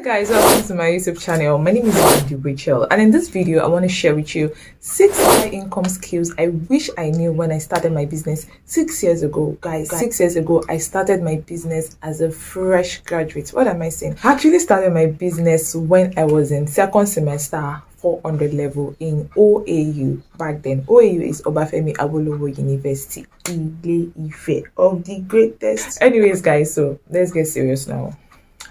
Guys, welcome to my YouTube channel. My name is Rachel, and in this video I want to share with you 6 high income skills I wish I knew when I started my business 6 years ago. Guys, 6 years ago I started my business as a fresh graduate. What am I saying? I actually started my business when I was in second semester 400 level in OAU. Back then, OAU is Obafemi Awolowo University, Ile-Ife, of the greatest. Anyways, guys, so let's get serious now.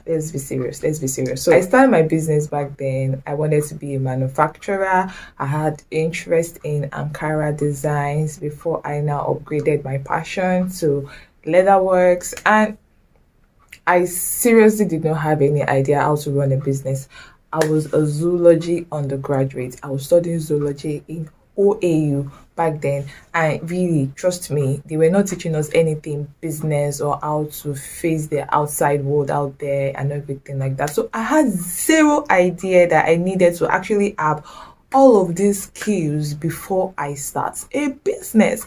Let's be serious. So I started my business back then. I wanted to be a manufacturer. I had interest in Ankara designs before I now upgraded my passion to leatherworks, and I seriously did not have any idea how to run a business. I was a zoology undergraduate. I was studying zoology in OAU back then, and really, trust me, they were not teaching us anything business or how to face the outside world out there and everything like that. So I had zero idea that I needed to actually have all of these skills before I start a business.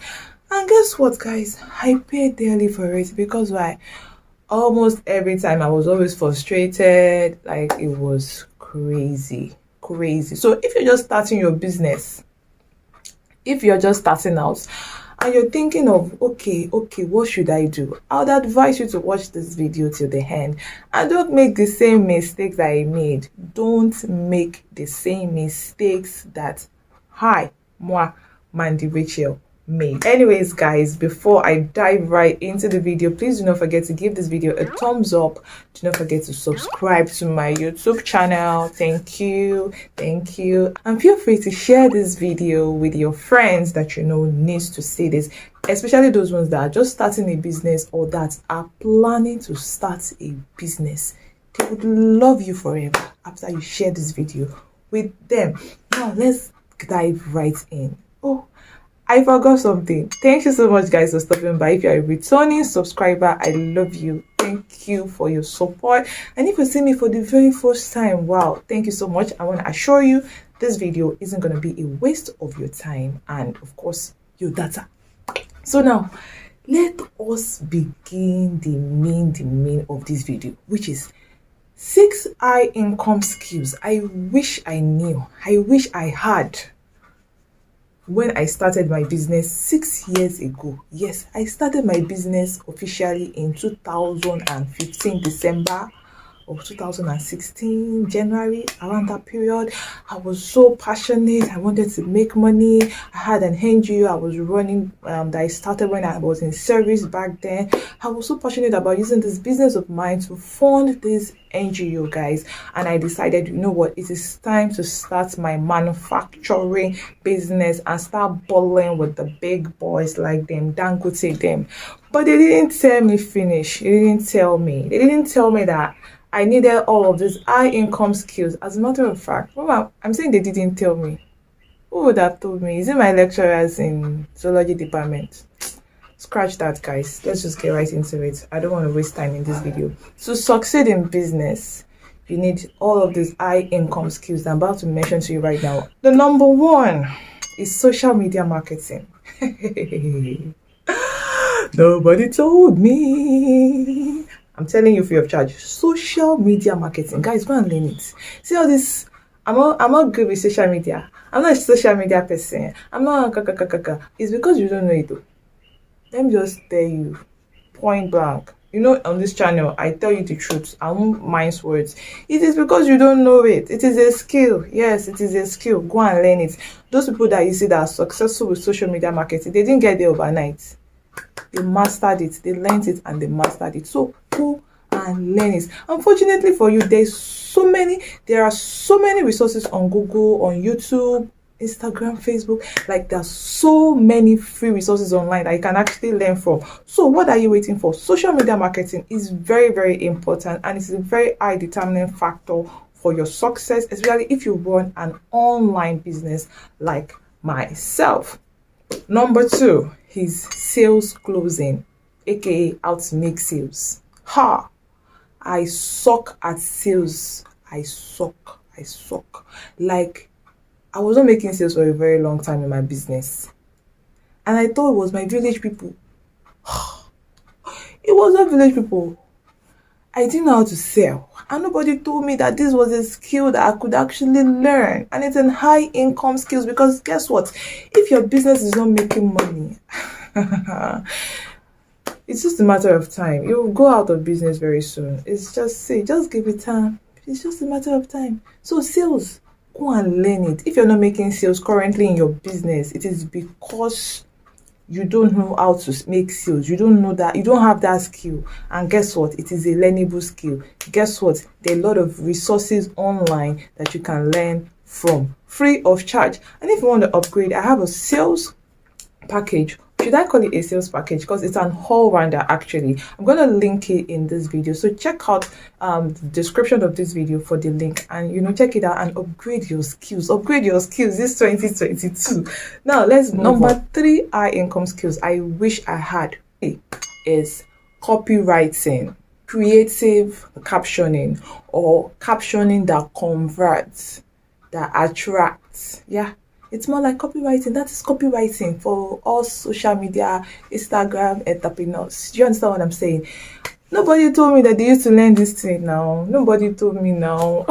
And guess what, guys? I paid dearly for it. Because why? Almost every time I was always frustrated. Like, it was crazy. So if you're just starting your business, if you're just starting out and you're thinking of, okay, what should I do? I would advise you to watch this video till the end and don't make the same mistakes that I made. Don't make the same mistakes that Mandy Rachel made. Anyways, guys, before I dive right into the video, please do not forget to give this video a thumbs up. Do not forget to subscribe to my YouTube channel. Thank you, and feel free to share this video with your friends that you know needs to see this, especially those ones that are just starting a business or that are planning to start a business. They would love you forever after you share this video with them. Now let's dive right in. I forgot something. Thank you so much, guys, for stopping by. If you're a returning subscriber, I love you. Thank you for your support. And if you see me for the very first time, wow, thank you so much. I want to assure you this video isn't going to be a waste of your time and, of course, your data. So now, let us begin the main of this video, which is 6 high income skills I wish I knew. I wish I had when I started my business 6 years ago. Yes, I started my business officially in 2015 December of 2016 January. Around that period, I was so passionate. I wanted to make money. I had an NGO I was running that I started when I was in service back then. I was so passionate about using this business of mine to fund this NGO, guys, and I decided, you know what, it is time to start my manufacturing business and start balling with the big boys like them, Dangote them. But they didn't tell me finish. They didn't tell me that I needed all of these high income skills. As a matter of fact, I'm saying they didn't tell me. Who would have told me? Is it my lecturers in zoology department? Scratch that, guys. Let's just get right into it. I don't want to waste time in this video. To succeed in business, you need all of these high income skills that I'm about to mention to you right now. The number one is social media marketing. Nobody told me. I'm telling you free of charge. Social media marketing. Guys, go and learn it. See all this. I'm not good with social media. I'm not a social media person. I'm not It's because you don't know it though. Let me just tell you, point blank. You know, on this channel, I tell you the truth. I won't mince words. It is because you don't know it. It is a skill. Yes, it is a skill. Go and learn it. Those people that you see that are successful with social media marketing, they didn't get there overnight. They mastered it. They learned it and they mastered it. So go and learn it. Unfortunately for you, there are so many resources on Google, on YouTube, Instagram, Facebook. Like, there's so many free resources online that you can actually learn from. So what are you waiting for? Social media marketing is very important, and it's a very high determining factor for your success, especially if you run an online business like myself. Number 2 is sales closing, aka how to make sales. I suck at sales. I suck. Like, I was not making sales for a very long time in my business, and I thought it was my village people. It was not village people. I didn't know how to sell. And nobody told me that this was a skill that I could actually learn. And it's a high income skills, because guess what? If your business is not making money, it's just a matter of time. You'll go out of business very soon. It's just give it time. It's just a matter of time. So sales, go and learn it. If you're not making sales currently in your business, it is because you don't know how to make sales. You don't know that, you don't have that skill. And guess what? It is a learnable skill. Guess what? There are a lot of resources online that you can learn from free of charge. And if you want to upgrade, I have a sales package. Should I call it a sales package? Because it's an all-rounder actually. I'm going to link it in this video. So check out the description of this video for the link, and check it out and upgrade your skills. Upgrade your skills this 2022. Now let's move on. Number 3 high income skills I wish I had is copywriting, creative captioning, or captioning that converts, that attracts. Yeah. It's more like copywriting. That is copywriting for all social media, Instagram entrepreneurs. Do you understand what I'm saying? Nobody told me that they used to learn this thing now. Nobody told me now.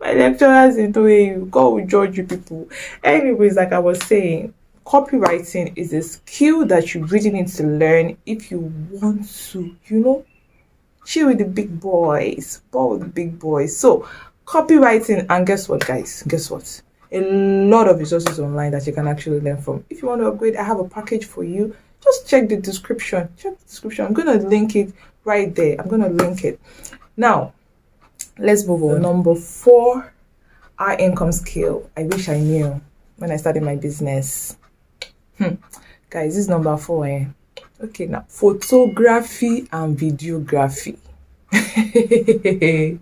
My lecturers in you. God will judge you people. Anyways, like I was saying, copywriting is a skill that you really need to learn if you want to, chill with the big boys, ball with the big boys. So, copywriting, and guess what, guys? Guess what? A lot of resources online that you can actually learn from. If you want to upgrade, I have a package for you. Just check the description. I'm going to link it right there. I'm going to link it. Now, let's move on. Number 4 high income skill I wish I knew when I started my business. Guys, this is number 4. Okay, now photography and videography. They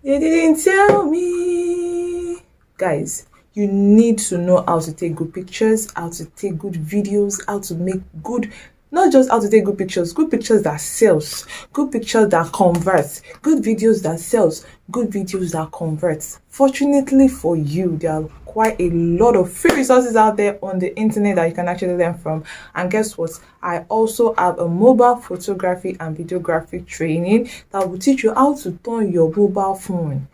didn't tell me. Guys, you need to know how to take good pictures, how to take good videos, how to make good, not just how to take good pictures that sells, good pictures that converts, good videos that sells, good videos that converts. Fortunately for you, there are quite a lot of free resources out there on the internet that you can actually learn from. And guess what? I also have a mobile photography and videography training that will teach you how to turn your mobile phone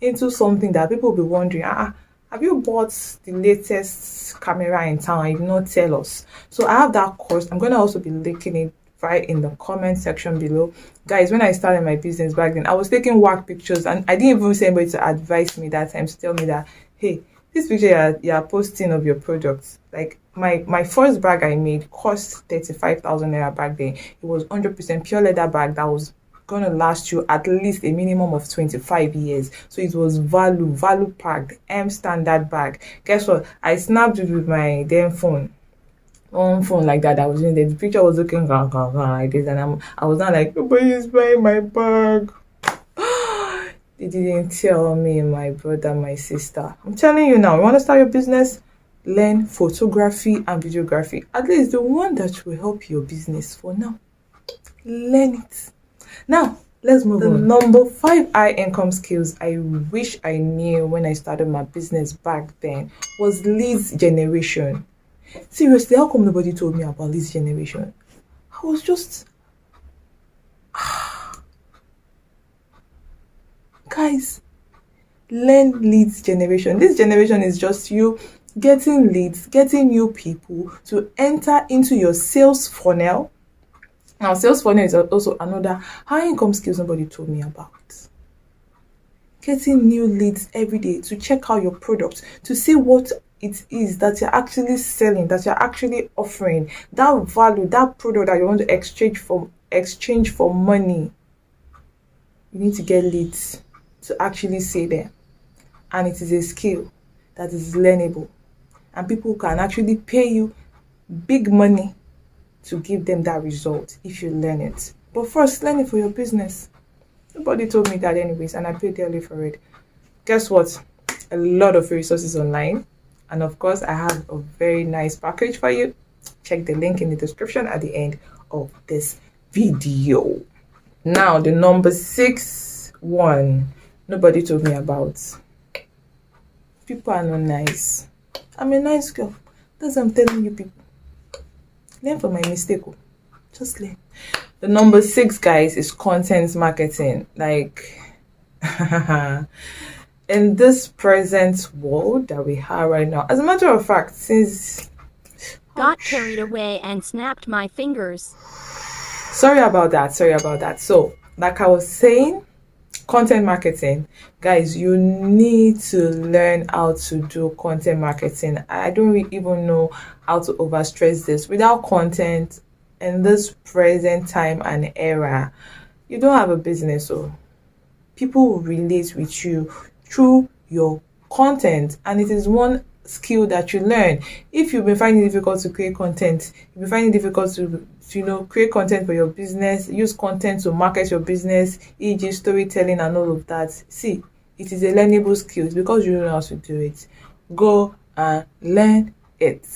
into something that people will be wondering, have you bought the latest camera in town? You did not tell us. So I have that course. I'm going to also be linking it right in the comment section below. Guys, when I started my business back then, I was taking work pictures, and I didn't even see anybody to advise me that time to tell me that, hey, this picture you're posting of your products, like my first bag I made cost 35,000 naira back then. It was 100% pure leather bag that was gonna last you at least a minimum of 25 years. So it was value packed, standard bag. Guess what? I snapped it with my damn phone. One phone like that I was in there. The picture was looking like this, and I was not like, nobody is buying my bag. They didn't tell me, my brother, my sister. I'm telling you now, you want to start your business? Learn photography and videography. At least the one that will help your business for now. Learn it. Now, let's move on. Number 5 high income skills I wish I knew when I started my business back then was leads generation. Seriously, how come nobody told me about leads generation? I was just... Guys, learn leads generation. This generation is just you getting leads, getting new people to enter into your sales funnel. Now, sales funnel is also another high income skills nobody told me about. Getting new leads every day to check out your product, to see what it is that you're actually selling, that you're actually offering, that value, that product that you want to exchange for money. You need to get leads to actually say them. And it is a skill that is learnable, and people can actually pay you big money to give them that result if you learn it. But first, learn it for your business. Nobody told me that anyways, and I paid dearly for it. Guess what? A lot of resources online, and of course I have a very nice package for you. Check the link in the description at the end of this video. Now, the number 6 one nobody told me about. People are not nice. I'm a nice girl. That's what I'm telling you people. Learn from my mistake. Just learn. The number 6, guys, is content marketing. Like, in this present world that we have right now, as a matter of fact, since got carried away and snapped my fingers. Sorry about that. Sorry about that. So, like I was saying, content marketing, guys, you need to learn how to do content marketing. I don't even know how to overstress this. Without content in this present time and era, you don't have a business. So people will relate with you through your content, and it is one skill that you learn. If you've been finding it difficult to create content, you've been finding it difficult to create content for your business, use content to market your business, e.g. storytelling and all of that, see, it is a learnable skill. It's because you know how to do it. Go and learn it.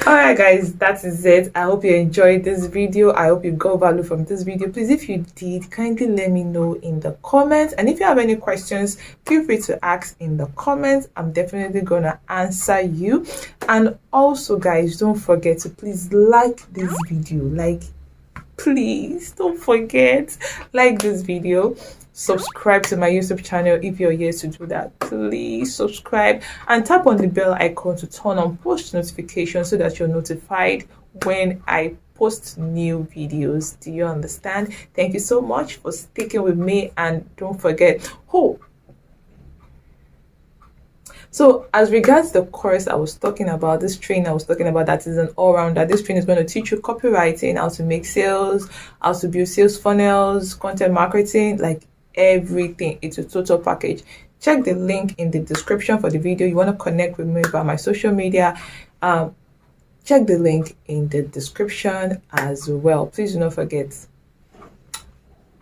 All right, guys, that is it. I hope you enjoyed this video. I hope you got value from this video. Please, if you did, kindly let me know in the comments, and if you have any questions, feel free to ask in the comments. I'm definitely gonna answer you. And also, guys, don't forget to please like this video. Like, please don't forget, like this video, subscribe to my YouTube channel if you're here to do that. Please subscribe and tap on the bell icon to turn on post notifications so that you're notified when I post new videos. Do you understand? Thank you so much for sticking with me, and don't forget, so as regards the course I was talking about, this training I was talking about, that is an all-rounder. This training is going to teach you copywriting, how to make sales, how to build sales funnels, content marketing, like everything. It's a total package. Check the link in the description for the video. You want to connect with me by my social media, check the link in the description as well. Please do not forget,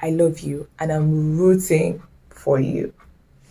I love you and I'm rooting for you.